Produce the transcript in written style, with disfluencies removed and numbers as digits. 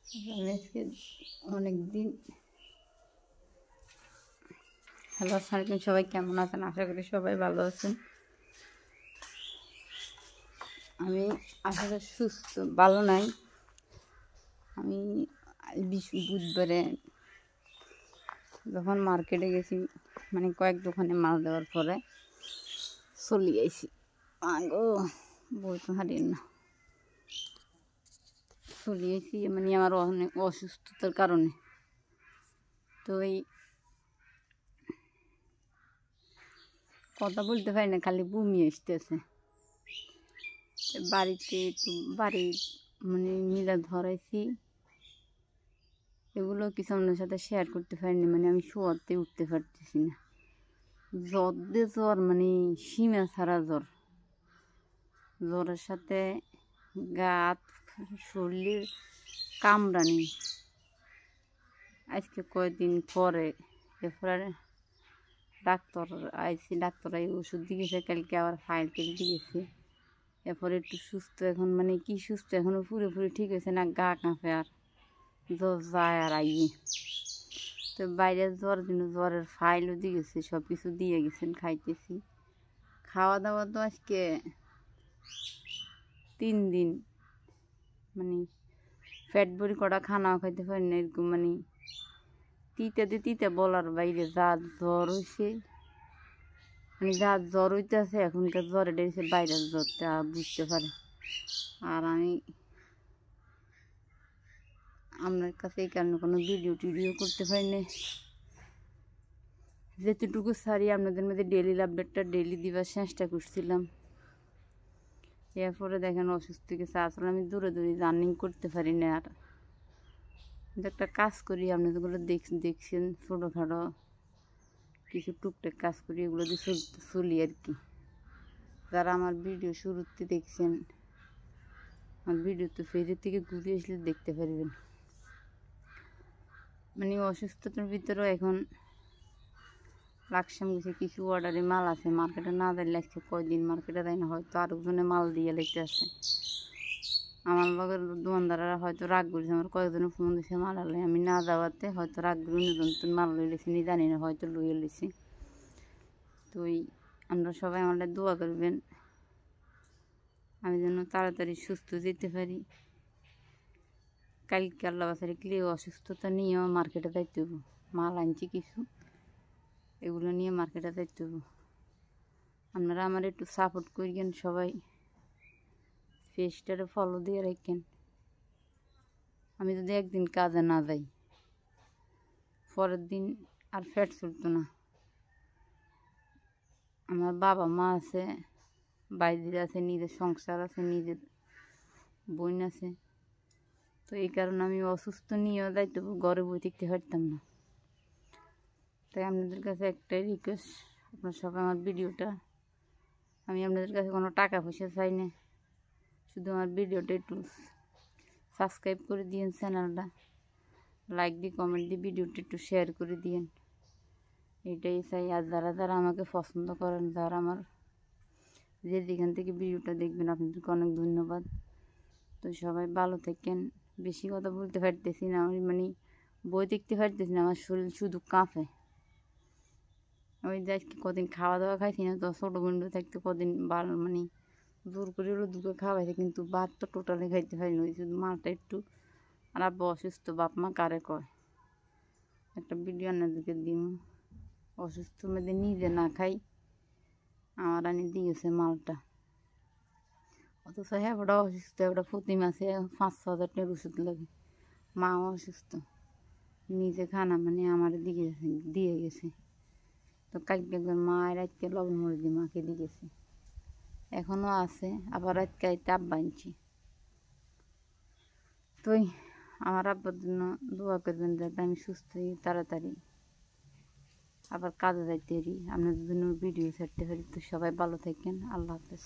আমি আজকে অনেক দিন হ্যালো আসসালামাইকুম, সবাই কেমন আছেন? আশা করি সবাই ভালো আছেন। আমি আসলে সুস্থ ভালো নাই। আমি বুধবারে যখন মার্কেটে গেছি, মানে কয়েক দোকানে মাল দেওয়ার পরে চলে আইছি। আগো বলতে হারিয়ে না, চলে আইছি মানে আমার অনেক অসুস্থতার কারণে। তো এই কথা বলতে পারি না, খালি বমি আসতেছে। বাড়িতে একটু মানে মিলা ধরাইছি, এগুলো কিছু আপনার সাথে শেয়ার করতে পারিনি। মানে আমি শোয়াতে উঠতে পারতেছি না, জ্বর মানে সীমা ছাড়া জ্বরের সাথে গাত শরীরের কামড়ানি। আজকে কয়েকদিন পরে এরপরে ডাক্তার আইসি, ডাক্তার ওষুধ দিয়েছে, কালকে আবার ফাইল কেটে দিয়েছে। এরপরে একটু সুস্থ, এখন মানে কি সুস্থ, এখনও পুরোপুরি ঠিক হয়েছে না, গা কাঁপে আর জ্বর যায় আর আইয়ে। তো বাইরের জ্বরের ফাইলও দিয়ে গেছে, সব কিছু দিয়ে গেছেন, খাইতেছি। খাওয়া দাওয়া তো আজকে 3 দিন মানে পেট ভরি কটা খানাও খাইতে পারি না, এরকম মানে তিতে বলার বাইরে যা জ্বর হয়েছে, মানে যা জ্বর হইতেছে এখনকার জ্বরে ডেছে বাইরের জ্বরটা বুঝতে পারে। আর আমি আপনার কাছে এই কারণে কোনো ভিডিও করতে পারি না, যেতটুকু সারি আপনাদের মধ্যে ডেলি আপডেটটা ডেলি দিবার চেষ্টা করছিলাম। এরপরে দেখেন অসুস্থ গেছে। আসলে আমি দূরে রানিং করতে পারি না। আর একটা কাজ করি, আপনাদেরগুলো দেখছেন, ছোটোখাটো কিছু টুকটাক কাজ করি, এগুলো দিয়ে চলি আর কি। যারা আমার ভিডিও শুরুতে দেখছেন, আমার ভিডিও তো ফেজের থেকে ঘুরে আসলে দেখতে পারবেন। মানে অসুস্থতার ভিতরেও এখন লাকসাম গেছে, কিছু অর্ডারে মাল আছে, মার্কেটে না দিলে আজকে কয়দিন মার্কেটে দেয় না, হয়তো আরেকজনে মাল দিয়ে লেগতে আছে। আমার লগের দোকানদাররা হয়তো রাগ করেছে, আমার কয়েকজনে ফোন দিয়েছে মাল আলে, আমি না যাওয়াতে হয়তো রাগ করে নতুন মাল লই লেছি, নি জানি না, হয়তো লইয়ে লেছি। তো আমরা সবাই আমাদের দোয়া করবেন, আমি যেন তাড়াতাড়ি সুস্থ যেতে পারি। কালকে আল্লাহ বাসারে ক্লে অসুস্থতা নিয়েও মার্কেটে যাইতে হবো, মাল আনছি কিছু, এগুলো নিয়ে মার্কেটে যাইতে হবো। আপনারা আমার একটু সাপোর্ট করিয়েন সবাই, পেজটারে ফলো দিয়ে রাখেন। আমি যদি একদিন কাজে না যাই, পরের দিন আর ফ্যাট চলতো না। আমার বাবা মা আছে, বাইরে আছে, নিজের সংসার আছে, নিজের বোন আছে। তো এই কারণে আমি অসুস্থ নিয়েও যাইতে ঘরে বই থাকতে পারতাম না। তাই আপনাদের কাছে একটাই রিকোয়েস্ট, আপনার সবাই আমার ভিডিওটা, আমি আপনাদের কাছে কোনো টাকা পয়সা চাই না, শুধু আমার ভিডিওটা একটু সাবস্ক্রাইব করে দিয়েন, চ্যানেলটা লাইক দিয়ে কমেন্ট দিয়ে ভিডিওটা একটু শেয়ার করে দিয়েন, এটাই চাই। আর যারা আমাকে পছন্দ করেন, যারা আমার যেখান থেকে ভিডিওটা দেখবেন, আপনাদেরকে অনেক ধন্যবাদ। তো সবাই ভালো থাকেন। বেশি কথা বলতে পারতেছি না, আমি মানে বই দেখতে পারতেছি না, আমার শরীর শুধু কাঁপে। ওই যে আজকে কদিন খাওয়া দাওয়া খাইছি না, তো ছোটো বন্ধু থাকতে কদিন মানে জোর করে হলো দুটো খাওয়াইছে, কিন্তু ভাত তো টোটালি খাইতে পারিনি, ওই শুধু মাটা একটু। আর আব্বা অসুস্থ, বাপ মা কারে কয়, একটা ভিডিও আপনাদেরকে দিন। অসুস্থ মেয়েদের নিজে না খাই, আমার আনি দিয়েছে মালটা, অথচ হ্যাঁ ওটা অসুস্থ, ওটা প্রতি মাসে 5-6 হাজার টাকার ওষুধ লাগে। মাও অসুস্থ, নিজে খানা মানে আমার দিয়ে গেছে। তো কালকে একবার মায়ের আজকে লবণ মরিচ দিয়ে মাকে দিয়ে গেছে, এখনও আছে, আবার আজকে আব্বা আনছি। তো আমার আব্বার জন্য দোয়া করবেন, যাতে আমি সুস্থ হই তাড়াতাড়ি, আবার কাজে যাইতে পারি, আপনাদের জন্য ভিডিও ছাড়তে পারি। তো সবাই ভালো থাকেন, আল্লাহ হাফেজ।